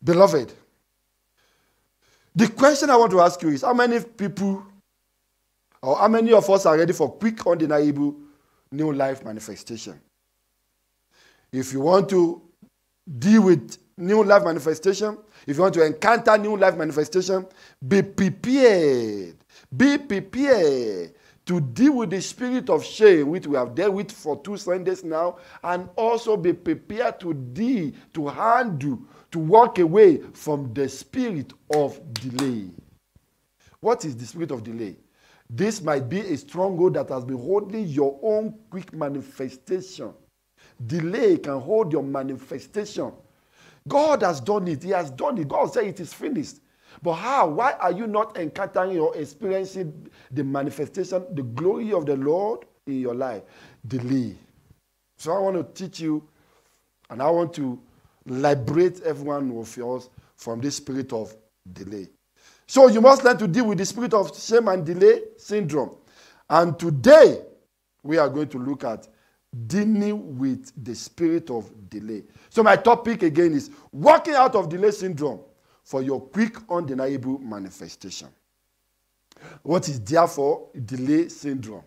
Beloved, the question I want to ask you is, how many people or how many of us are ready for quick, undeniable new life manifestation? If you want to deal with new life manifestation, if you want to encounter new life manifestation, be prepared. Be prepared to deal with the spirit of shame, which we have dealt with for 2 Sundays now, and also be prepared to deal, to handle, to walk away from the spirit of delay. What is the spirit of delay? This might be a stronghold that has been holding your own quick manifestation. Delay can hold your manifestation. God has done it. He has done it. God said it is finished. But how? Why are you not encountering or experiencing the manifestation, the glory of the Lord in your life? Delay. So I want to teach you, and I want to liberate everyone of yours from this spirit of delay. So you must learn to deal with the spirit of shame and delay syndrome. And today, we are going to look at dealing with the spirit of delay. So my topic again is walking out of delay syndrome for your quick, undeniable manifestation. What is therefore delay syndrome?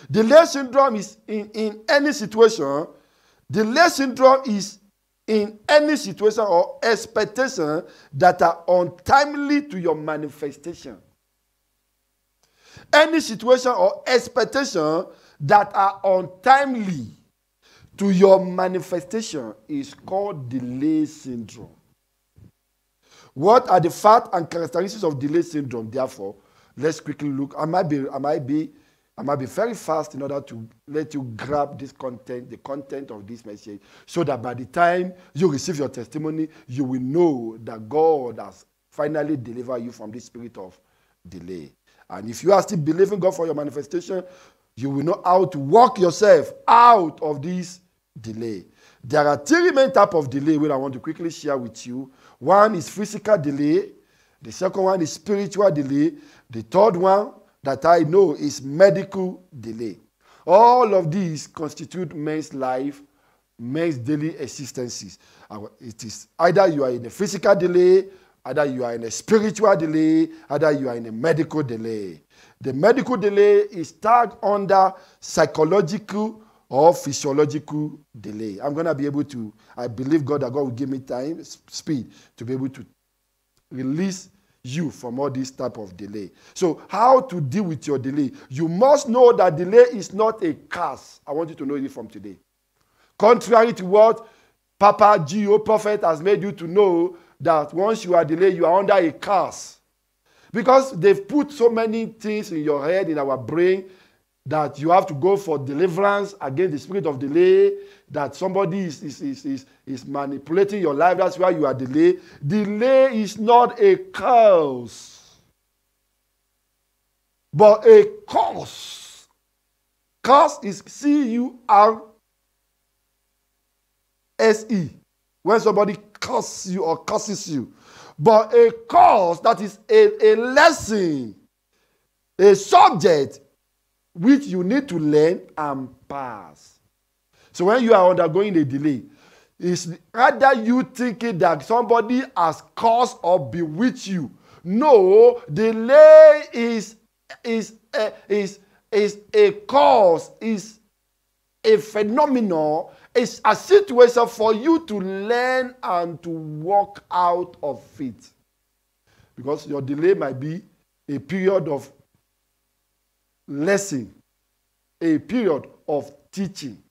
Delay syndrome is in any situation. Delay syndrome is in any situation or expectation that are untimely to your manifestation. Any situation or expectation that are untimely to your manifestation is called delay syndrome. What are the facts and characteristics of delay syndrome? Therefore, let's quickly look. I might be very fast in order to let you grab this content, the content of this message, so that by the time you receive your testimony, you will know that God has finally delivered you from this spirit of delay. And if you are still believing God for your manifestation, you will know how to walk yourself out of this delay. There are 3 main types of delay which I want to quickly share with you. One is physical delay. The second one is spiritual delay. The third one that I know is medical delay. All of these constitute man's life, man's daily existences. It is either you are in a physical delay, either you are in a spiritual delay, either you are in a medical delay. The medical delay is tagged under psychological or physiological delay. I'm going to be able to, I believe God that God will give me time, speed, to be able to release you from all this type of delay. So how to deal with your delay? You must know that delay is not a curse. I want you to know it from today. Contrary to what Papa G.O. Prophet has made you to know, that once you are delayed, you are under a curse. Because they've put so many things in your head, in our brain, that you have to go for deliverance against the spirit of delay, that somebody is manipulating your life. That's why you are delayed. Delay is not a curse, but a cause. Curse is C-U-R-S-E. When somebody curses you or curses you. But a cause, that is a lesson, a subject which you need to learn and pass. So when you are undergoing a delay, it's rather you thinking that somebody has caused or bewitched you. No, delay is a cause, is a phenomenon, is a situation for you to learn and to walk out of it. Because your delay might be a period of lesson, a period of teaching,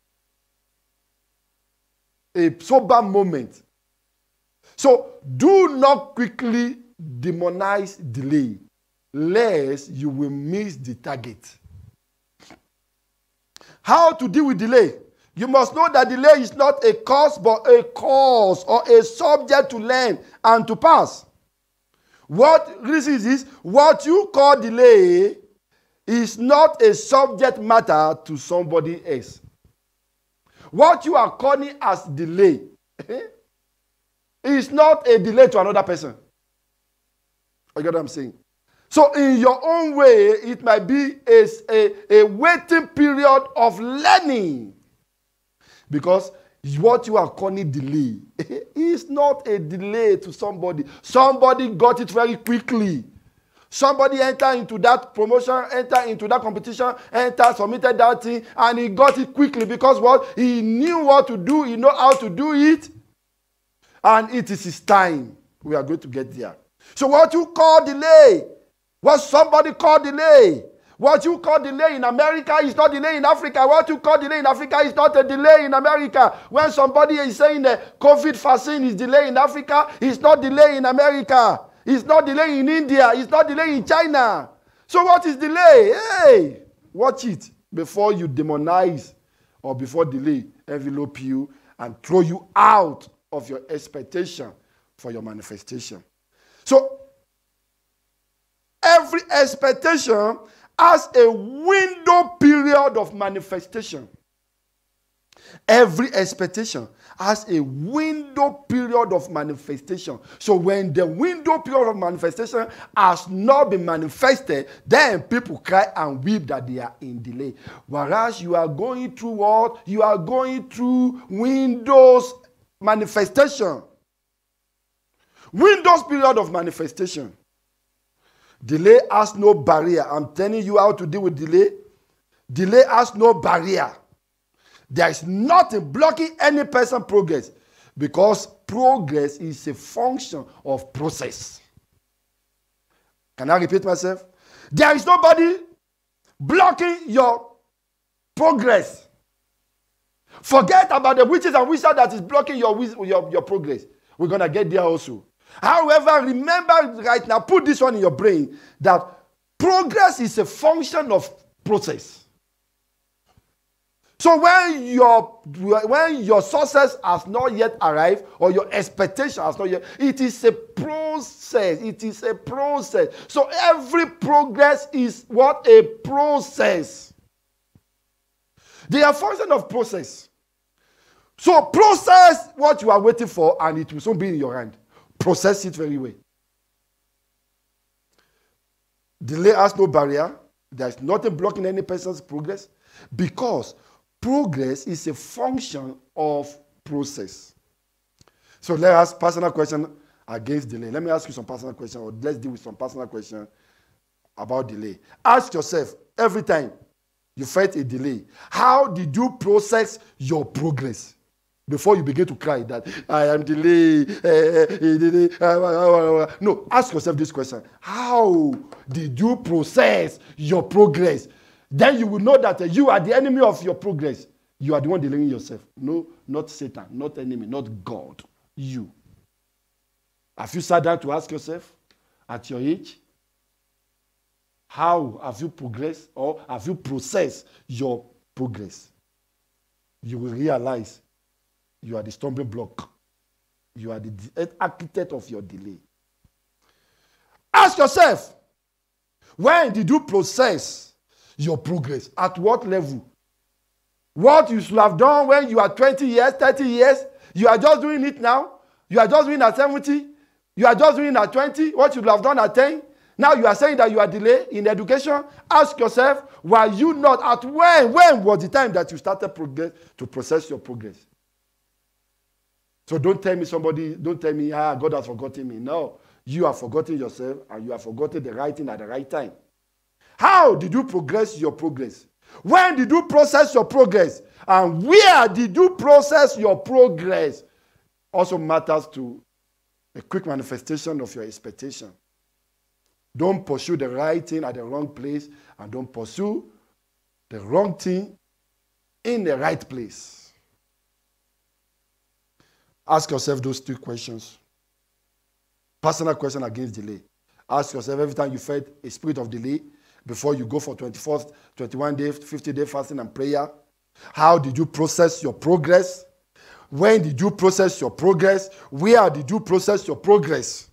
a sober moment. So do not quickly demonize delay, lest you will miss the target. How to deal with delay? You must know that delay is not a cause, but a cause or a subject to learn and to pass. What reason is this? What you call delay is not a subject matter to somebody else. What you are calling as delay is not a delay to another person. You get what I'm saying? So in your own way, it might be a waiting period of learning. Because what you are calling delay is not a delay to somebody. Somebody got it very quickly. Somebody entered into that promotion, entered into that competition, submitted that thing, and he got it quickly because what? He knew what to do, he know how to do it, and it is his time. We are going to get there. So what you call delay, what somebody call delay, what you call delay in America is not delay in Africa. What you call delay in Africa is not a delay in America. When somebody is saying the COVID vaccine is delay in Africa, it's not delay in America. It's not delay in India. It's not delay in China. So what is delay? Hey, watch it before you demonize or before delay envelope you and throw you out of your expectation for your manifestation. So every expectation has a window period of manifestation. Every expectation has a window period of manifestation. So when the window period of manifestation has not been manifested, then people cry and weep that they are in delay. Whereas you are going through what? You are going through Windows manifestation. Windows period of manifestation. Delay has no barrier. I'm telling you how to deal with delay. Delay has no barrier. There is nothing blocking any person's progress because progress is a function of process. Can I repeat myself? There is nobody blocking your progress. Forget about the witches and wizards that is blocking your progress. We're going to get there also. However, remember right now, put this one in your brain, that progress is a function of process. So when your success has not yet arrived or your expectation has not yet, it is a process. It is a process. So every progress is what? A process. They are function of process. So process what you are waiting for and it will soon be in your hand. Process it very well. Delay has no barrier. There is nothing blocking any person's progress because progress is a function of process. So let's ask personal question against delay. Let me ask you some personal question, or let's deal with some personal question about delay. Ask yourself every time you fight a delay, how did you process your progress? Before you begin to cry that I am delayed. No, ask yourself this question. How did you process your progress? Then you will know that you are the enemy of your progress. You are the one delaying yourself. No, not Satan, not enemy, not God. You. Have you sat down to ask yourself at your age? How have you progressed or have you processed your progress? You will realize you are the stumbling block. You are the architect of your delay. Ask yourself, when did you process your progress? At what level? What you should have done when you are 20 years, 30 years, you are just doing it now. You are just doing at 70. You are just doing at 20. What you should have done at 10. Now you are saying that you are delayed in education. Ask yourself, were you not at when? When was the time that you started to process your progress? So don't tell me God has forgotten me. No, you have forgotten yourself and you have forgotten the right thing at the right time. How did you progress your progress? When did you process your progress? And where did you process your progress? Also matters to a quick manifestation of your expectation. Don't pursue the right thing at the wrong place, and don't pursue the wrong thing in the right place. Ask yourself those two questions. Personal question against delay. Ask yourself every time you felt a spirit of delay before you go for 21st, 21 day, 50-day fasting and prayer. How did you process your progress? When did you process your progress? Where did you process your progress?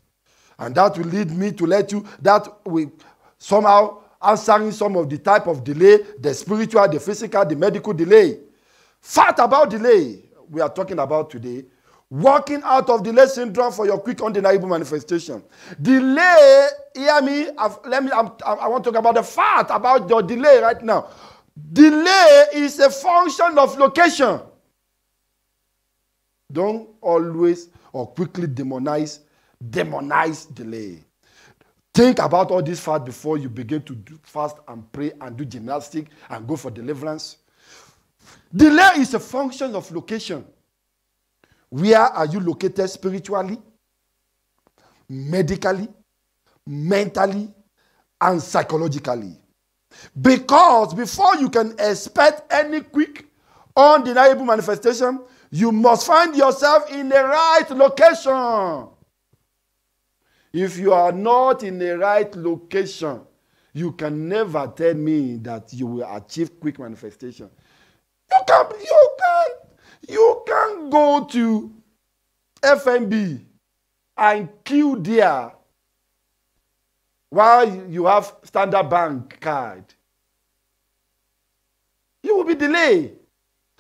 And that will lead me to let you, that will somehow answering some of the type of delay, the spiritual, the physical, the medical delay. Fact about delay we are talking about today. Working out of delay syndrome for your quick, undeniable manifestation. Delay, hear me, I want to talk about the fact about your delay right now. Delay is a function of location. Don't always or quickly demonize delay. Think about all this fast before you begin to fast and pray and do gymnastics and go for deliverance. Delay is a function of location. Where are you located spiritually, medically, mentally, and psychologically? Because before you can expect any quick, undeniable manifestation, you must find yourself in the right location. If you are not in the right location, you can never tell me that you will achieve quick manifestation. You can go to FNB and queue there while you have Standard Bank card. You will be delayed.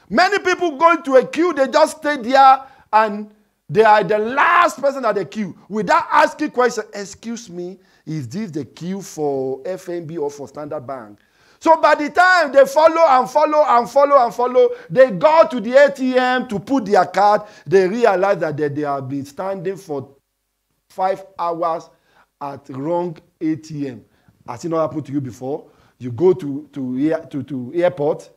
Many people go to a queue, they just stay there and they are the last person at the queue without asking question. Excuse me, is this the queue for FNB or for Standard Bank? So by the time they follow, they go to the ATM to put their card, they realize that they have been standing for 5 hours at wrong ATM. Has it not happened to you before? You go to airport,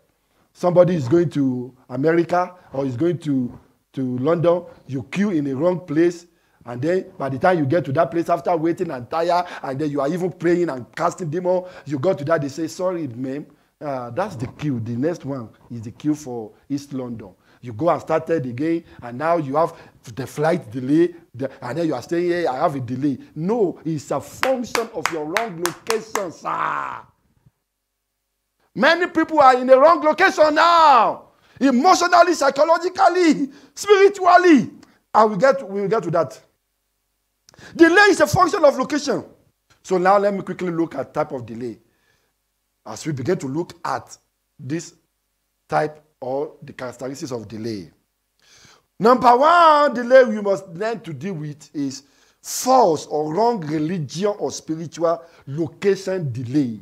somebody is going to America or is going to London, you queue in the wrong place, and then by the time you get to that place after waiting and tired, and then you are even praying and casting demon, you go to that, they say, sorry, ma'am, that's the queue. The next one is the queue for East London. You go and start it again, and now you have the flight delay, and then you are saying, hey, I have a delay. No, it's a function of your wrong location, sir. Many people are in the wrong location now. Emotionally, psychologically, spiritually. And we will get to that. Delay is a function of location. So now let me quickly look at type of delay. As we begin to look at this type or the characteristics of delay. Number one delay we must learn to deal with is false or wrong religion or spiritual location delay.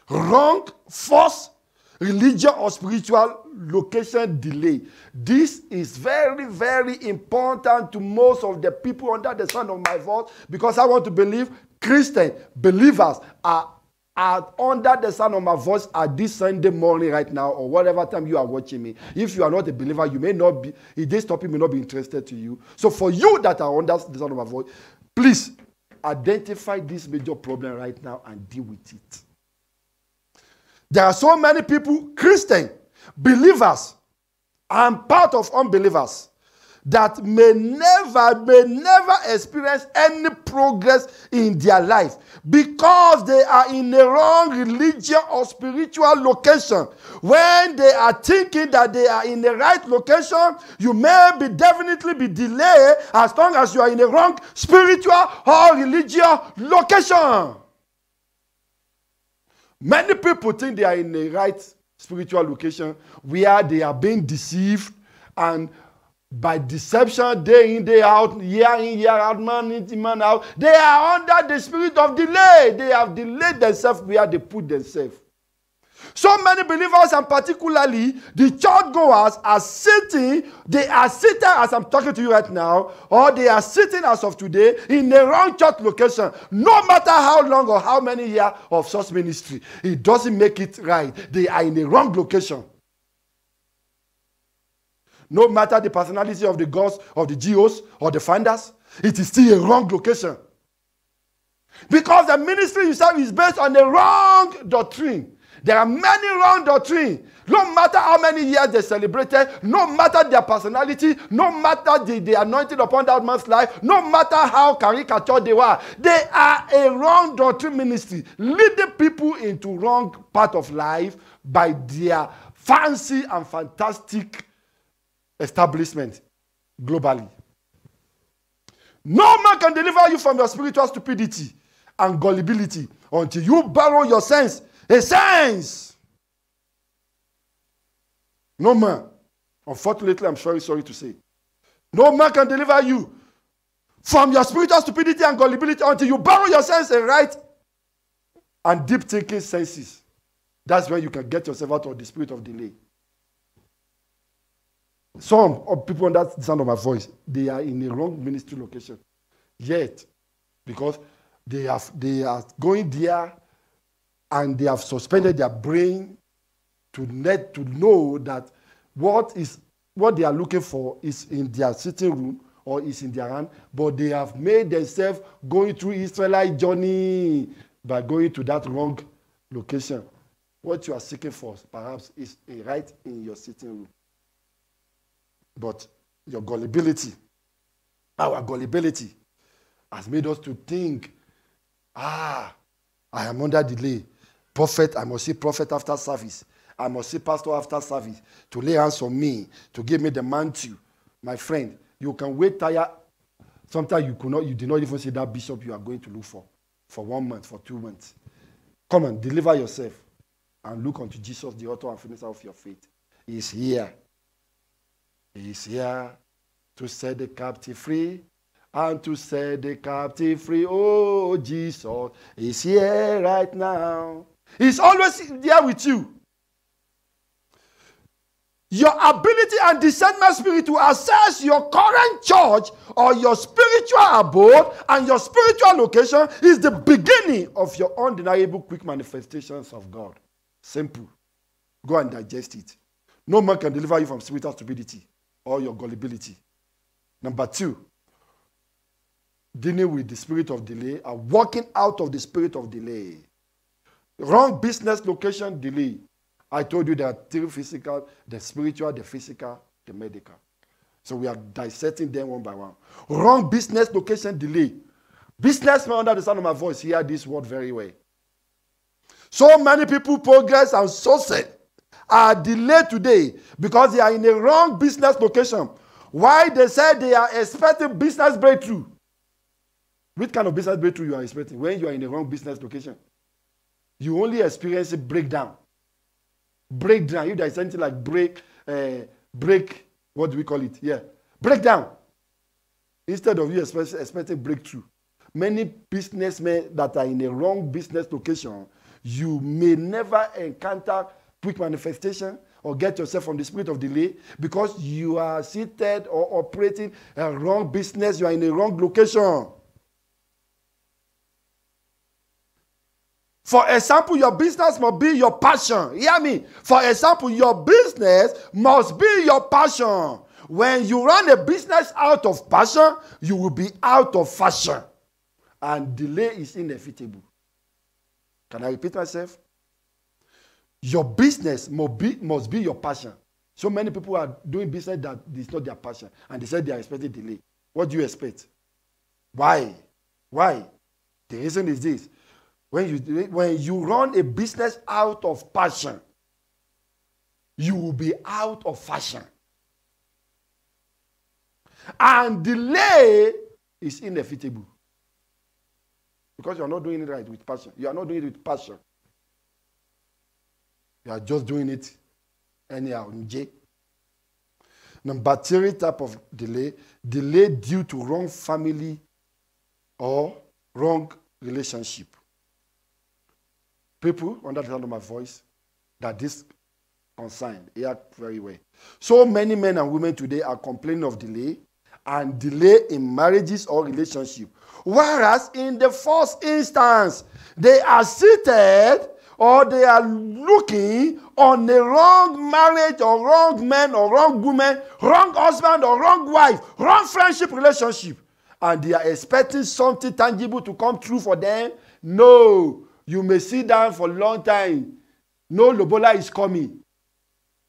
Wrong, false religion or spiritual location delay. This is very, very important to most of the people under the sound of my voice, because I want to believe Christian believers are under the sound of my voice at this Sunday morning right now, or whatever time you are watching me. If you are not a believer, you may not be, this topic may not be interested to you. So for you that are under the sound of my voice, please identify this major problem right now and deal with it. There are so many people, Christian, believers, and part of unbelievers, that may never experience any progress in their life because they are in the wrong religion or spiritual location. When they are thinking that they are in the right location, you may definitely be delayed as long as you are in the wrong spiritual or religious location. Many people think they are in the right spiritual location where they are being deceived, and by deception, day in, day out, year in, year out, man in, man out, they are under the spirit of delay. They have delayed themselves where they put themselves. So many believers, and particularly the churchgoers, are sitting, as I'm talking to you right now, or they are sitting as of today in the wrong church location. No matter how long or how many years of such ministry, it doesn't make it right. They are in the wrong location. No matter the personality of the gods, of the GOs, or the founders, it is still a wrong location. Because the ministry itself is based on the wrong doctrine. There are many wrong doctrines. No matter how many years they celebrated, no matter their personality, no matter the anointing upon that man's life, no matter how caricature they were, they are a wrong doctrine ministry, leading people into wrong part of life by their fancy and fantastic establishment globally. No man can deliver you from your spiritual stupidity and gullibility until you borrow your sense. A sense. No man. Unfortunately, I'm very sorry to say. No man can deliver you from your spiritual stupidity and gullibility until you borrow your sense and right and deep thinking senses. That's when you can get yourself out of the spirit of delay. Some of people under the sound of my voice, they are in a wrong ministry location. Yet, because they are going there and they have suspended their brain to know that what they are looking for is in their sitting room or is in their hand, but they have made themselves going through Israelite journey by going to that wrong location. What you are seeking for perhaps is right in your sitting room. But your gullibility, our gullibility, has made us to think, I am under delay. Prophet, I must see prophet after service. I must see pastor after service to lay hands on me, to give me the mantle. My friend, you can wait tired. Sometimes you did not even see that bishop you are going to look for 1 month, for 2 months. Come and deliver yourself and look unto Jesus, the author and finisher of your faith. He is here. He is here to set the captive free and to set the captive free. Oh, Jesus is here right now. He's always there with you. Your ability and discernment spirit to assess your current church or your spiritual abode and your spiritual location is the beginning of your undeniable quick manifestations of God. Simple. Go and digest it. No man can deliver you from spiritual stupidity or your gullibility. Number 2, dealing with the spirit of delay and walking out of the spirit of delay. Wrong business location, delay. I told you there are 3 physical, the spiritual, the physical, the medical. So we are dissecting them one by one. Wrong business location, delay. Businessmen under the sound of my voice hear this word very well. So many people progress and success are delayed today because they are in a wrong business location. Why? They said they are expecting business breakthrough. Which kind of business breakthrough you are expecting when you are in a wrong business location? You only experience a breakdown. Breakdown. If there is something like break, what do we call it? Yeah. Breakdown. Instead of you expecting breakthrough. Many businessmen that are in a wrong business location, you may never encounter quick manifestation or get yourself from the spirit of delay because you are seated or operating a wrong business. You are in a wrong location. For example, your business must be your passion. Hear me. For example, your business must be your passion. When you run a business out of passion, you will be out of fashion. And delay is inevitable. Can I repeat myself? Your business must be your passion. So many people are doing business that is not their passion. And they said they are expecting delay. What do you expect? Why? The reason is this. When you run a business out of passion, you will be out of fashion. And delay is inevitable. Because you are not doing it right with passion. You are not doing it with passion. You are just doing it anyhow. Number 3 type of delay. Delay due to wrong family or wrong relationship. People, under the sound of my voice, that this concerned, hear very well. So many men and women today are complaining of delay and delay in marriages or relationships. Whereas in the first instance, they are seated or they are looking on the wrong marriage or wrong man or wrong woman, wrong husband or wrong wife, wrong friendship relationship. And they are expecting something tangible to come true for them. No. You may sit down for a long time. No lobola is coming.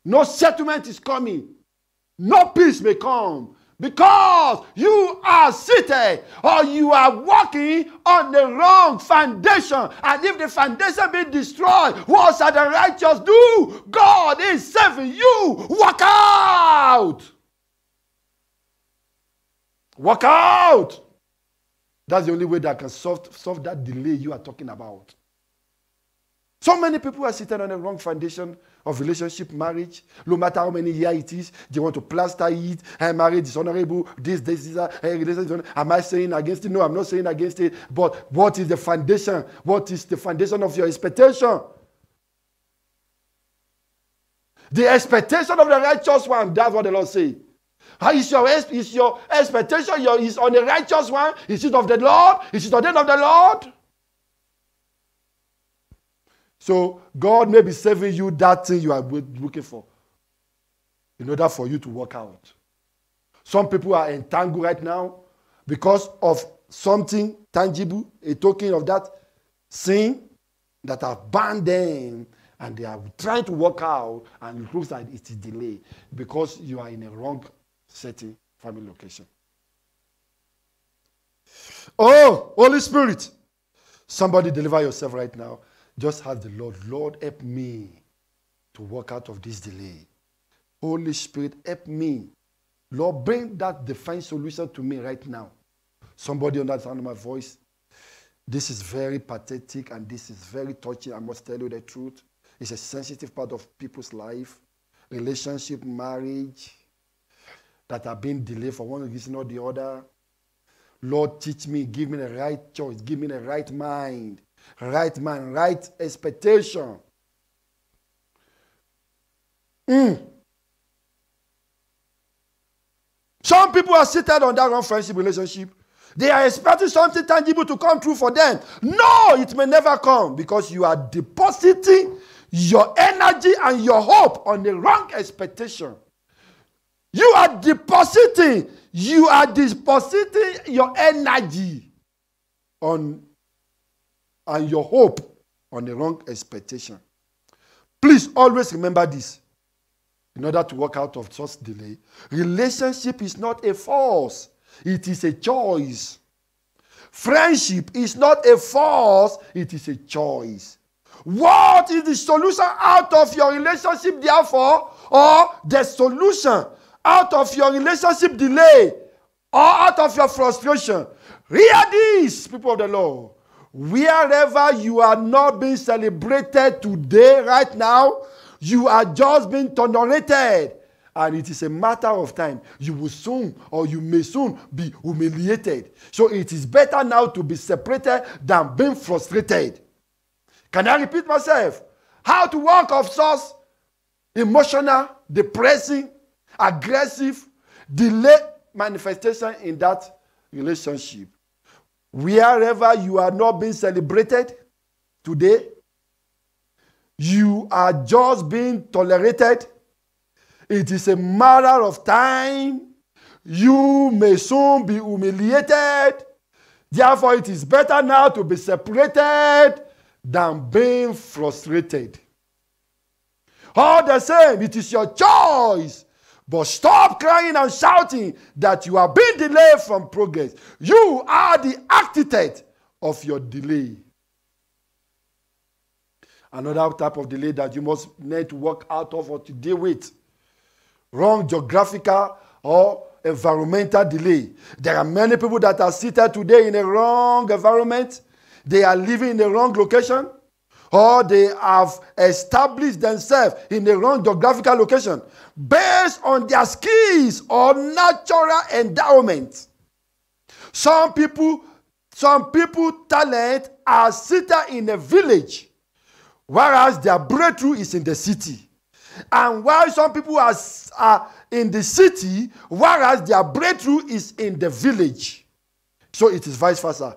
No settlement is coming. No peace may come. Because you are seated or you are walking on the wrong foundation. And if the foundation be destroyed, what shall the righteous do? God is saving you. Walk out. Walk out. That's the only way that can solve that delay you are talking about. So many people are sitting on the wrong foundation of relationship, marriage. No matter how many years it is, they want to plaster it. Hey, marriage is honorable. This, relationship. Am I saying against it? No, I'm not saying against it. But what is the foundation? What is the foundation of your expectation? The expectation of the righteous one, that's what the Lord says. How is your expectation is on the righteous one? Is it of the Lord? Is it ordained of the Lord? So God may be saving you that thing you are looking for in order for you to work out. Some people are entangled right now because of something tangible, a token of that sin that have bound them, and they are trying to work out, and it looks like it is delayed because you are in a wrong setting, family location. Oh, Holy Spirit, somebody deliver yourself right now. Just ask the Lord, Lord, help me to work out of this delay. Holy Spirit, help me. Lord, bring that divine solution to me right now. Somebody under the sound of my voice, this is very pathetic and this is very touching. I must tell you the truth. It's a sensitive part of people's life. Relationship, marriage, that have been delayed for one reason or the other. Lord, teach me, give me the right choice, give me the right mind, right expectation. Some people are seated on that wrong friendship relationship. They are expecting something tangible to come true for them. No, it may never come because you are depositing your energy and your hope on the wrong expectation. You are depositing your energy on and your hope on the wrong expectation. Please always remember this. In order to work out of such delay, relationship is not a force. It is a choice. Friendship is not a force. It is a choice. What is the solution out of your relationship, therefore, or the solution out of your relationship delay, or out of your frustration? Hear this, people of the Lord. Wherever you are not being celebrated today, right now, you are just being tolerated. And it is a matter of time. You will soon, or you may soon, be humiliated. So it is better now to be separated than being frustrated. Can I repeat myself? How to walk off such emotional, depressing, aggressive, delayed manifestation in that relationship. Wherever you are not being celebrated today, you are just being tolerated. It is a matter of time. You may soon be humiliated. Therefore, it is better now to be separated than being frustrated. All the same, it is your choice. But stop crying and shouting that you are being delayed from progress. You are the architect of your delay. Another type of delay that you must need to work out of or to deal with. Wrong geographical or environmental delay. There are many people that are seated today in a wrong environment. They are living in the wrong location. Or they have established themselves in the wrong geographical location based on their skills or natural endowment. Some people talent are seated in a village, whereas their breakthrough is in the city. And while some people are in the city, whereas their breakthrough is in the village. So it is vice versa.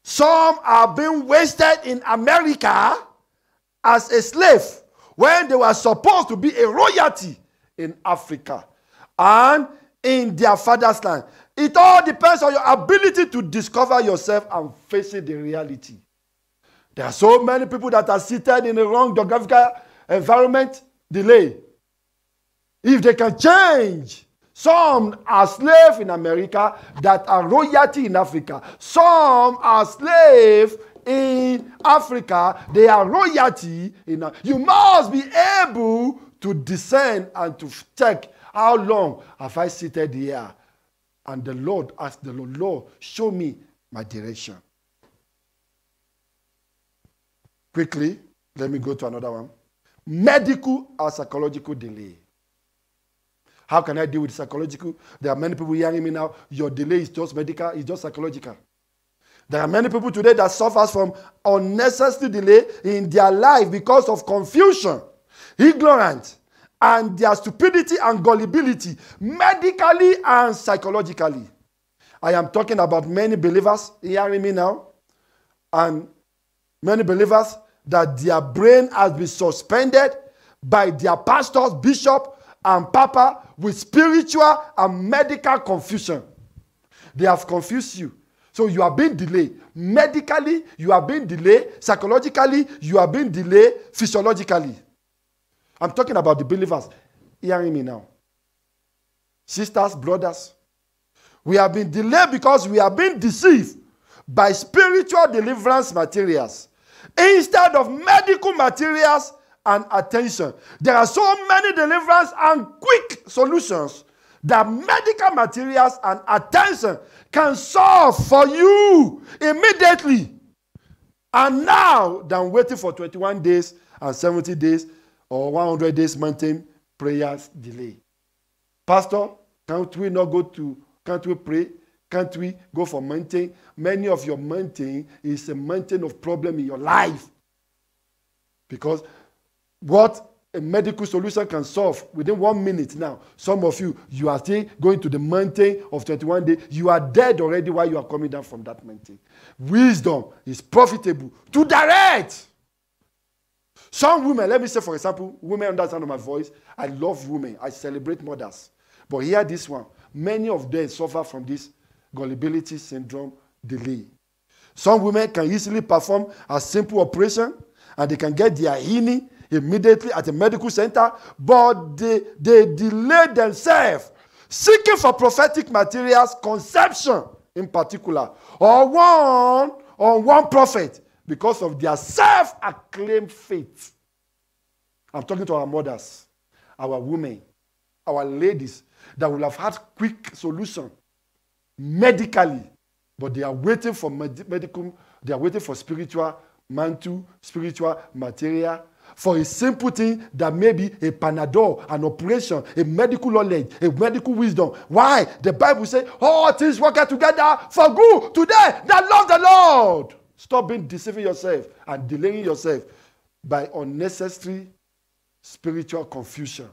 Some are being wasted in America as a slave when they were supposed to be a royalty in Africa and in their father's land. It all depends on your ability to discover yourself and facing the reality. There are so many people that are seated in the wrong geographical environment. Delay. If they can change, some are slaves in America that are royalty in Africa. Some are slaves in Africa. They are royalty in. You must be able to discern and to check how long have I seated here. And the Lord asked the Lord, Lord, show me my direction. Quickly, let me go to another one. Medical or psychological delay. How can I deal with psychological? There are many people hearing me now. Your delay is just medical, it's just psychological. There are many people today that suffer from unnecessary delay in their life because of confusion, ignorance, and their stupidity and gullibility, medically and psychologically. I am talking about many believers hearing me now, and many believers that their brain has been suspended by their pastors, bishop, and papa with spiritual and medical confusion. They have confused you. So you are being delayed. Medically, you are being delayed. Psychologically, you are being delayed. Physiologically. I'm talking about the believers hearing me now. Sisters, brothers, we have been delayed because we have been deceived by spiritual deliverance materials instead of medical materials and attention. There are so many deliverance and quick solutions that medical materials and attention can solve for you immediately. And now, than waiting for 21 days and 70 days or 100 days mountain prayers delay. Pastor, can't we pray? Can't we go for mountain? Many of your mountain is a mountain of problem in your life. Because what a medical solution can solve within 1 minute now, some of you, you are still going to the mountain of 21 days. You are dead already while you are coming down from that mountain. Wisdom is profitable to direct. Some women, let me say for example, women under the sound of my voice, I love women. I celebrate mothers. But here this one, many of them suffer from this gullibility syndrome delay. Some women can easily perform a simple operation and they can get their healing immediately at a medical center, but they delay themselves seeking for prophetic materials, conception in particular, or one prophet because of their self-acclaimed faith. I'm talking to our mothers, our women, our ladies that will have had quick solution medically, but they are waiting for medical, they are waiting for spiritual mantle, spiritual material, for a simple thing that may be a Panadol, an operation, a medical knowledge, a medical wisdom. Why? The Bible says, all things work together for good to them that love the Lord. Stop being deceiving yourself and delaying yourself by unnecessary spiritual confusion.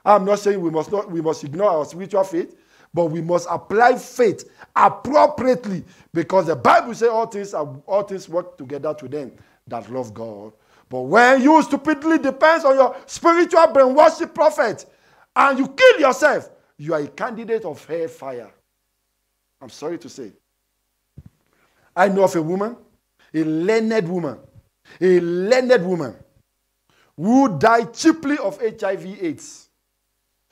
I'm not saying we must ignore our spiritual faith, but we must apply faith appropriately, because the Bible says all things work together to them that love God. But when you stupidly depend on your spiritual brainwashing prophet and you kill yourself, you are a candidate of hellfire. I'm sorry to say. I know of a woman, a learned woman, who died cheaply of HIV/AIDS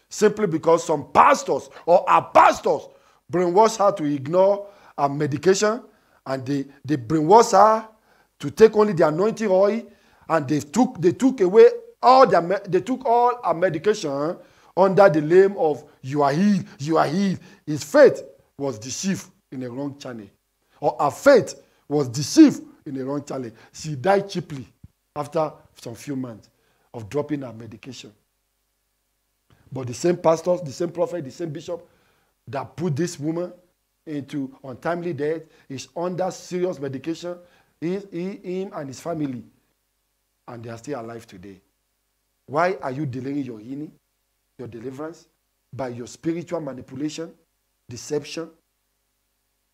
simply because some pastors or our pastors brainwashed her to ignore her medication, and they brainwashed her to take only the anointing oil, and they took away all our medication under the name of you are healed, you are healed. His faith was deceived in a wrong channel, or her faith was deceived in a wrong channel. She died cheaply after some few months of dropping her medication. But the same pastors, the same prophet, the same bishop that put this woman into untimely death is under serious medication. Him and his family, and they are still alive today. Why are you delaying your healing, your deliverance, by your spiritual manipulation, deception?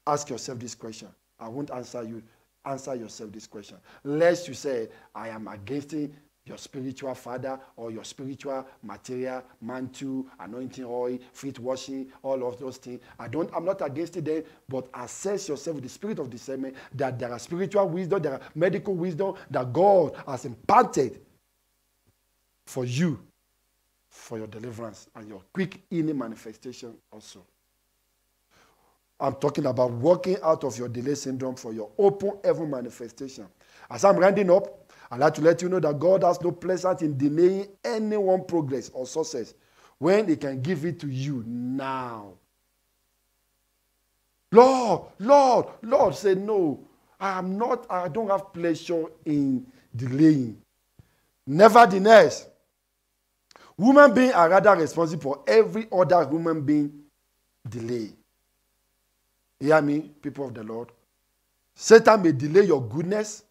Ask yourself this question. I won't answer you. Answer yourself this question. Lest you say, I am against your spiritual father or your spiritual material, mantle, anointing oil, feet washing, all of those things. I'm not against it then, but assess yourself with the spirit of discernment that there are spiritual wisdom, there are medical wisdom that God has imparted for you, for your deliverance and your quick healing manifestation also. I'm talking about working out of your delay syndrome for your open heaven manifestation. As I'm rounding up, I'd like to let you know that God has no pleasure in delaying anyone's progress or success when He can give it to you now. Lord, say no. I don't have pleasure in delaying. Nevertheless, human beings are rather responsible for every other human being delay. Hear me, people of the Lord. Satan may delay your goodness,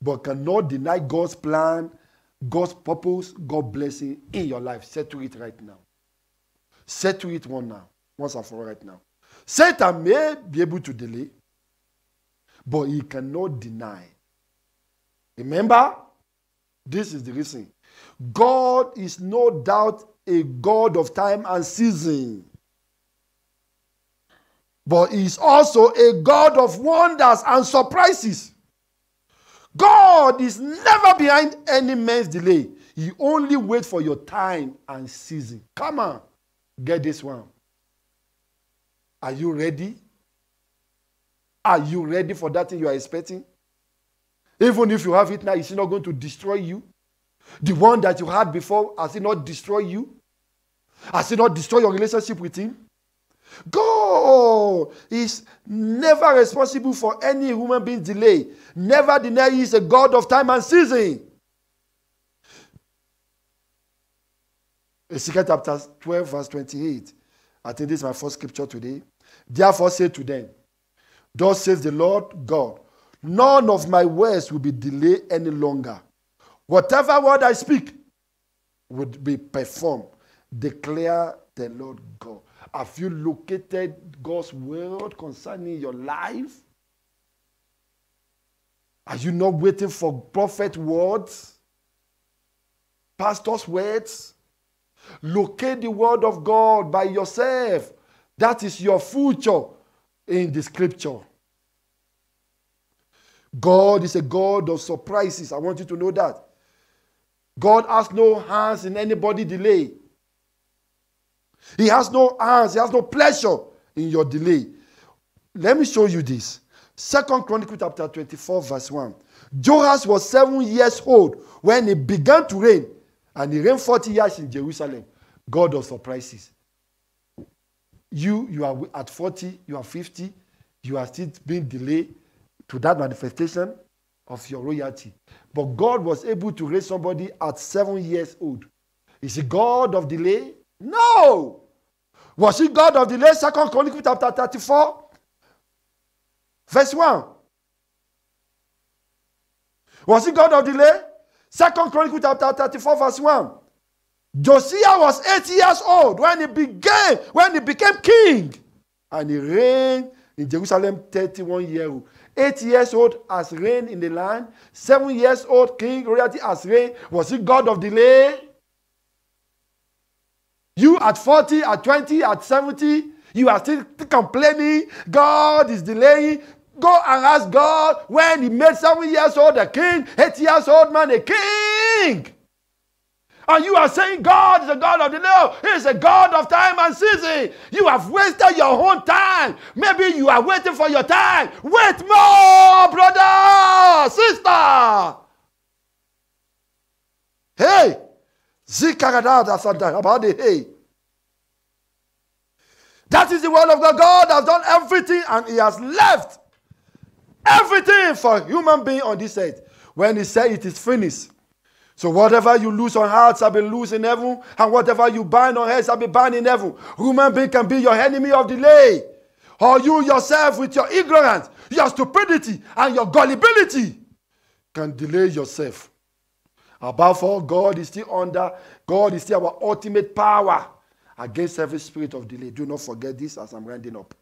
but cannot deny God's plan God's purpose, God's blessing in your life. Settle it right now. Settle it once and for all right now. Satan may be able to delay, but he cannot deny. Remember, this is the reason. God is no doubt a God of time and season, but he is also a God of wonders and surprises. God is never behind any man's delay. He only waits for your time and season. Come on, get this one. Are you ready? Are you ready for that thing you are expecting? Even if you have it now, is it not going to destroy you? The one that you had before, has it not destroyed you? Has it not destroyed your relationship with him? God is never responsible for any human being's delay. Never deny he is a God of time and season. Ezekiel chapter 12 verse 28. I think this is my first scripture today. Therefore say to them, thus says the Lord God, none of my words will be delayed any longer. Whatever word I speak would be performed, declare the Lord God. Have you located God's word concerning your life? Are you not waiting for prophet words? Pastor's words? Locate the word of God by yourself. That is your future in the scripture. God is a God of surprises. I want you to know that. God has no hands in anybody's delay. He has no hands. He has no pleasure in your delay. Let me show you this. 2 Chronicles chapter 24 verse 1. Joash was 7 years old when he began to reign. And he reigned 40 years in Jerusalem. God of surprises. You are at 40, you are 50, you are still being delayed to that manifestation of your royalty. But God was able to raise somebody at 7 years old. Is he God of delay? No. Was he God of delay? 2 Chronicles chapter 34, verse 1. Was he God of delay? 2 Chronicles chapter 34, verse 1. Josiah was 8 years old when he became king. And he reigned in Jerusalem 31 years old. 8 years old has reigned in the land. 7 years old king royalty has reigned. Was he God of delay? You at 40, at 20, at 70, you are still complaining. God is delaying. Go and ask God when he made 7 years old a king, 8 years old man a king. And you are saying God is a God of delay. He is a God of time and season. You have wasted your own time. Maybe you are waiting for your time. Wait more, brother, sister. Hey. About the hey. That is the word of God. God has done everything and he has left everything for human being on this earth. When he said it is finished. So whatever you lose on earth shall be loose in heaven, and whatever you bind on earth shall be bound in heaven. Human being can be your enemy of delay. Or you yourself with your ignorance, your stupidity, and your gullibility can delay yourself. Above all, God is still our ultimate power against every spirit of delay. Do not forget this as I'm rounding up.